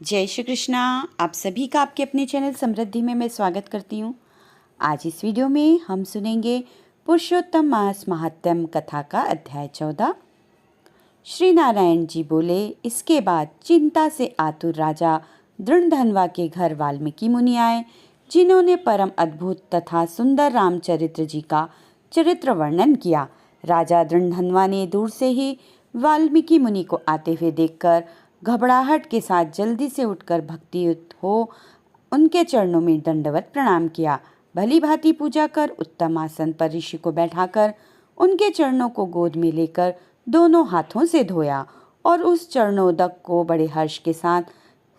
जय श्री कृष्णा। आप सभी का आपके अपने चैनल समृद्धि में मैं स्वागत करती हूँ। आज इस वीडियो में हम सुनेंगे पुरुषोत्तम मास महात्म्य कथा का अध्याय 14। श्री नारायण जी बोले, इसके बाद चिंता से आतुर राजा दृढ़धनवा के घर वाल्मीकि मुनि आए, जिन्होंने परम अद्भुत तथा सुंदर रामचरित्र जी का चरित्र वर्णन किया। राजा दृढ़धनवा ने दूर से ही वाल्मीकि मुनि को आते हुए देखकर घबराहट के साथ जल्दी से उठकर भक्तियुक्त हो उनके चरणों में दंडवत प्रणाम किया। भली भांति पूजा कर उत्तम आसन पर ऋषि को बैठाकर उनके चरणों को गोद में लेकर दोनों हाथों से धोया और उस चरणोदक को बड़े हर्ष के साथ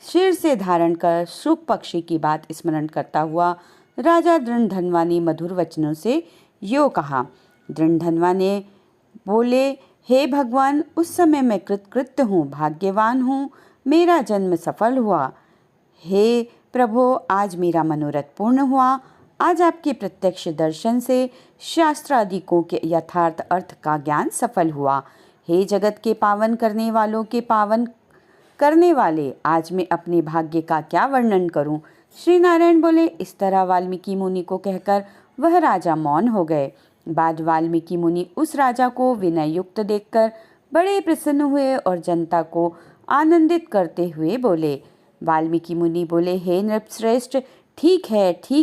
सिर से धारण कर शुक पक्षी की बात स्मरण करता हुआ राजा दृढ़धनवा ने मधुर वचनों से यो कहा। दृढ़धनवा ने बोले, हे भगवान, उस समय मैं कृतकृत्य हूँ, भाग्यवान हूँ, मेरा जन्म सफल हुआ। हे प्रभु, आज मेरा मनोरथ पूर्ण हुआ। आज आपके प्रत्यक्ष दर्शन से शास्त्रादिकों के यथार्थ अर्थ का ज्ञान सफल हुआ। हे जगत के पावन करने वालों के पावन करने वाले, आज मैं अपने भाग्य का क्या वर्णन करूं। श्री नारायण बोले। इस तरह वाल्मीकि मुनि को कहकर वह राजा मौन हो गए। बाद वाल्मीकि मुनि उस राजा को विनय युक्त देखकर बड़े प्रसन्न हुए और जनता को आनंदित करते हुए बोले। वाल्मीकि मुनि बोले, हे नृपश्रेष्ठ, ठीक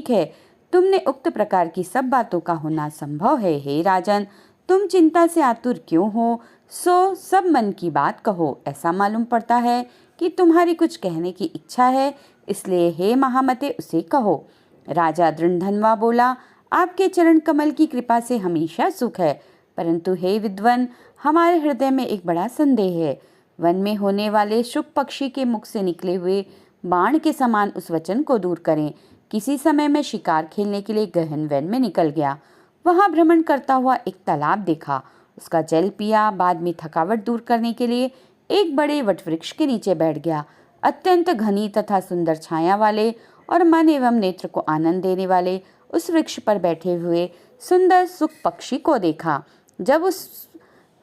है, तुमने उक्त प्रकार की सब बातों का होना संभव है। हे राजन, तुम चिंता से आतुर क्यों हो, सो सब मन की बात कहो। ऐसा मालूम पड़ता है कि तुम्हारी कुछ कहने की इच्छा है, इसलिए हे महामते उसे कहो। राजा दृढ़धनवा बोला, आपके चरण कमल की कृपा से हमेशा सुख है, परंतु हे विद्वन, हमारे हृदय में एक बड़ा संदेह है। वन में होने वाले शुक पक्षी के मुख से निकले हुए बाण के समान उस वचन को दूर करें। किसी समय मैं शिकार खेलने के लिए गहन वन में निकल गया। वहां भ्रमण करता हुआ एक तालाब देखा, उसका जल पिया। बाद में थकावट दूर करने के लिए एक बड़े वटवृक्ष के नीचे बैठ गया। अत्यंत घनी तथा सुंदर छाया वाले और मन एवं नेत्र को आनंद देने वाले उस वृक्ष पर बैठे हुए सुंदर सुख पक्षी को देखा। जब उस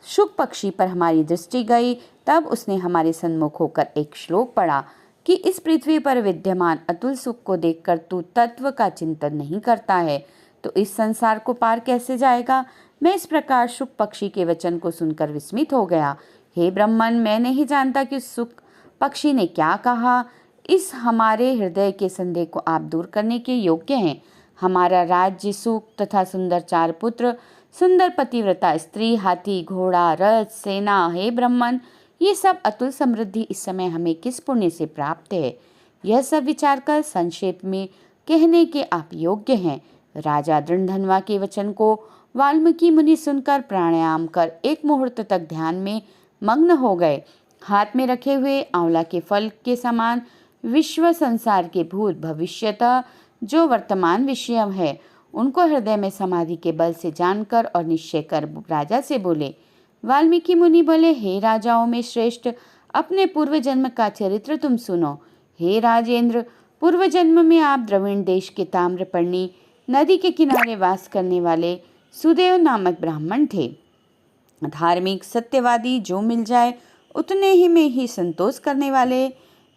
शुक पक्षी पर हमारी दृष्टि गई, तब उसने हमारे सन्मुख होकर एक श्लोक पढ़ा कि इस पृथ्वी पर विद्यमान अतुल सुख को देखकर तू तत्व का चिंतन नहीं करता है तो इस संसार को पार कैसे जाएगा। मैं इस प्रकार शुक पक्षी के वचन को सुनकर विस्मित हो गया। हे ब्रह्मन, मैं नहीं जानता कि सुक पक्षी ने क्या कहा। इस हमारे हृदय के संदेह को आप दूर करने के योग्य हैं। हमारा राज्य, सुख तथा सुंदर 4 पुत्र, सुंदर पतिव्रता स्त्री, हाथी, घोड़ा, रथ, सेना, हे ब्रह्मन, ये सब अतुल समृद्धि इस समय हमें किस पुण्य से प्राप्त है। यह सब विचार कर संक्षेप में कहने के आप योग्य हैं। राजा दृढ़धनवा के वचन को वाल्मीकि मुनि सुनकर प्राणायाम कर एक मुहूर्त तक ध्यान में मग्न हो गए। हाथ में रखे हुए आंवला के फल के समान विश्व संसार के भूत भविष्यतः जो वर्तमान विषय है उनको हृदय में समाधि के बल से जानकर और निश्चय कर राजा से बोले। वाल्मीकि मुनि बोले, हे राजाओं में श्रेष्ठ, अपने पूर्व जन्म का चरित्र तुम सुनो। हे राजेंद्र, पूर्व जन्म में आप द्रविड़ देश के ताम्रपर्णी नदी के किनारे वास करने वाले सुदेव नामक ब्राह्मण थे। धार्मिक, सत्यवादी, जो मिल जाए उतने ही में ही संतोष करने वाले,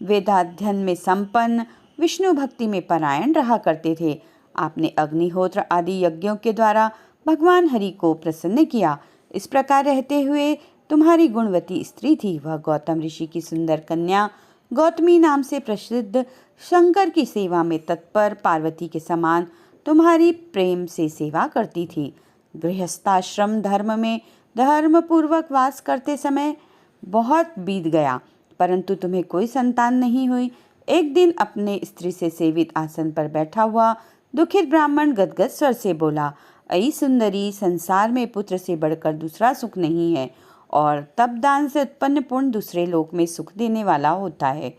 वेदाध्ययन में संपन्न, विष्णु भक्ति में परायण रहा करते थे। आपने अग्निहोत्र आदि यज्ञों के द्वारा भगवान हरि को प्रसन्न किया। इस प्रकार रहते हुए तुम्हारी गुणवती स्त्री थी। वह गौतम ऋषि की सुंदर कन्या गौतमी नाम से प्रसिद्ध शंकर की सेवा में तत्पर, पार्वती के समान तुम्हारी प्रेम से सेवा करती थी। गृहस्थाश्रम धर्म में धर्म पूर्वक वास करते समय बहुत बीत गया, परंतु तुम्हें कोई संतान नहीं हुई। एक दिन अपने स्त्री से सेवित आसन पर बैठा हुआ दुखित ब्राह्मण गदगद स्वर से बोला, अई सुंदरी, संसार में पुत्र से बढ़कर दूसरा सुख नहीं है और तप दान से उत्पन्न पुण्य दूसरे लोक में सुख देने वाला होता है।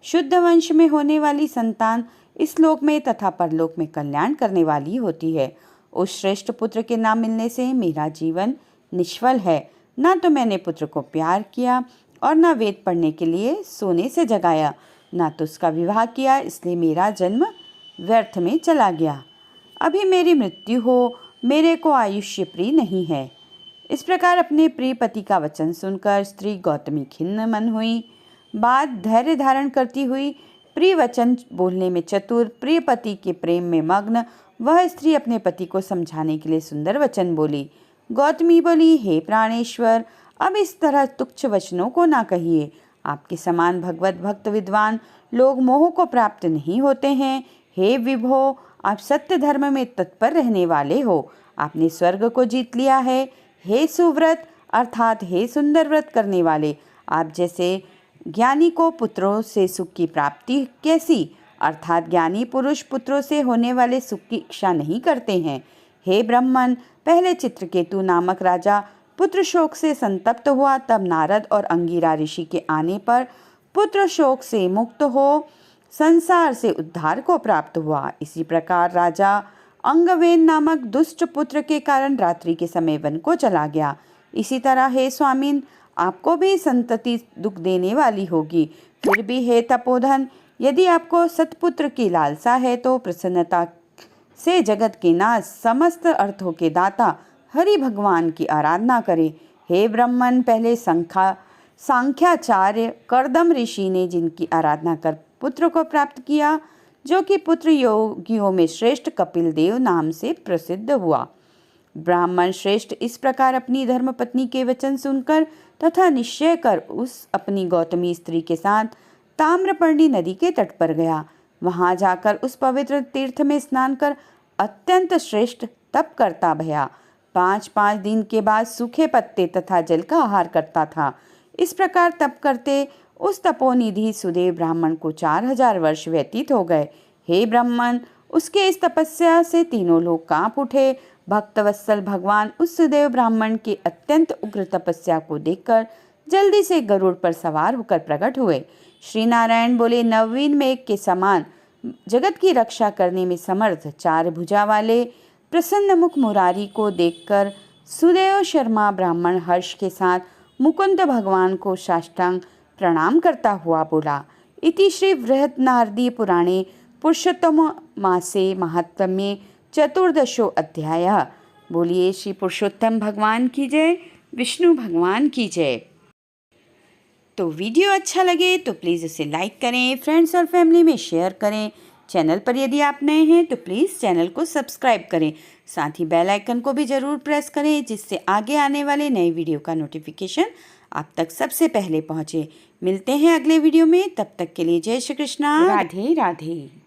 शुद्ध वंश में होने वाली संतान इस लोक में तथा परलोक में कल्याण करने वाली होती है। उस श्रेष्ठ पुत्र के ना मिलने से मेरा जीवन निष्फल है। ना तो मैंने पुत्र को प्यार किया और ना वेद पढ़ने के लिए सोने से जगाया, ना तो उसका विवाह किया, इसलिए मेरा जन्म व्यर्थ में चला गया। अभी मेरी मृत्यु हो, मेरे को आयुष्य प्रिय नहीं है। इस प्रकार अपने प्रिय पति का वचन सुनकर स्त्री गौतमी खिन्न मन हुई। बाद धैर्य धारण करती हुई, प्रिय वचन बोलने में चतुर, प्रिय पति के प्रेम में मग्न वह स्त्री अपने पति को समझाने के लिए सुंदर वचन बोली। गौतमी बोली, हे प्राणेश्वर, अब इस तरह तुच्छ वचनों को ना कहिए। आपके समान भगवत भक्त विद्वान लोग मोह को प्राप्त नहीं होते हैं। हे विभो, आप सत्य धर्म में तत्पर रहने वाले हो। आपने स्वर्ग को जीत लिया है। हे सुव्रत अर्थात हे सुंदर व्रत करने वाले, आप जैसे ज्ञानी को पुत्रों से सुख की प्राप्ति कैसी, अर्थात ज्ञानी पुरुष पुत्रों से होने वाले सुख की इच्छा नहीं करते हैं। हे ब्राह्मण, पहले चित्रकेतु नामक राजा पुत्र शोक से संतप्त हुआ, तब नारद और अंगिरा ऋषि के आने पर पुत्र शोक से मुक्त हो संसार से उद्धार को प्राप्त हुआ। इसी प्रकार राजा अंगवेन नामक दुष्ट पुत्र के कारण रात्रि के समय वन को चला गया। इसी तरह हे स्वामिन, आपको भी संतति दुख देने वाली होगी। फिर भी हे तपोधन, यदि आपको सतपुत्र की लालसा है तो प्रसन्नता से जगत के नाथ समस्त अर्थों के दाता हरि भगवान की आराधना करें। हे ब्राह्मण, पहले सांख्याचार्य कर्दम ऋषि ने जिनकी आराधना कर पुत्र को प्राप्त किया, जो कि पुत्र योगियों में श्रेष्ठ कपिल देव नाम से प्रसिद्ध हुआ। ब्राह्मण श्रेष्ठ इस प्रकार अपनी धर्मपत्नी के वचन सुनकर तथा निश्चय कर उस अपनी गौतमी स्त्री के साथ ताम्रपर्णी नदी के तट पर गया। वहां जाकर उस पवित्र तीर्थ में स्नान कर अत्यंत श्रेष्ठ तप करता भया। 5-5 दिन के बाद सूखे पत्ते तथा जल का आहार करता था। इस प्रकार तप करते उस तपोनिधि सुदेव ब्राह्मण को 4000 वर्ष व्यतीत हो गए। हे ब्राह्मण, उसके इस तपस्या से तीनों लोग कांप उठे। भक्तवत्सल भगवान उस सुदेव ब्राह्मण की अत्यंत उग्र तपस्या को देखकर जल्दी से गरुड़ पर सवार होकर प्रकट हुए। श्री नारायण बोले, नवीन मेघ के समान जगत की रक्षा करने में समर्थ 4 भुजा वाले प्रसन्न मुख मुरारी को देखकर सुदेव शर्मा ब्राह्मण हर्ष के साथ मुकुंद भगवान को साष्टांग प्रणाम करता हुआ बोला। इति श्री बृहन्नारदी पुराणे पुरुषोत्तम मासे महात्म्ये चतुर्दशो अध्यायः। बोलिए श्री पुरुषोत्तम भगवान की जय, विष्णु भगवान की जय। तो वीडियो अच्छा लगे तो प्लीज़ उसे लाइक करें, फ्रेंड्स और फैमिली में शेयर करें। चैनल पर यदि आप नए हैं तो प्लीज़ चैनल को सब्सक्राइब करें। साथ ही बेल आइकन को भी ज़रूर प्रेस करें, जिससे आगे आने वाले नए वीडियो का नोटिफिकेशन आप तक सबसे पहले पहुँचे। मिलते हैं अगले वीडियो में, तब तक के लिए जय श्री कृष्णा, राधे राधे।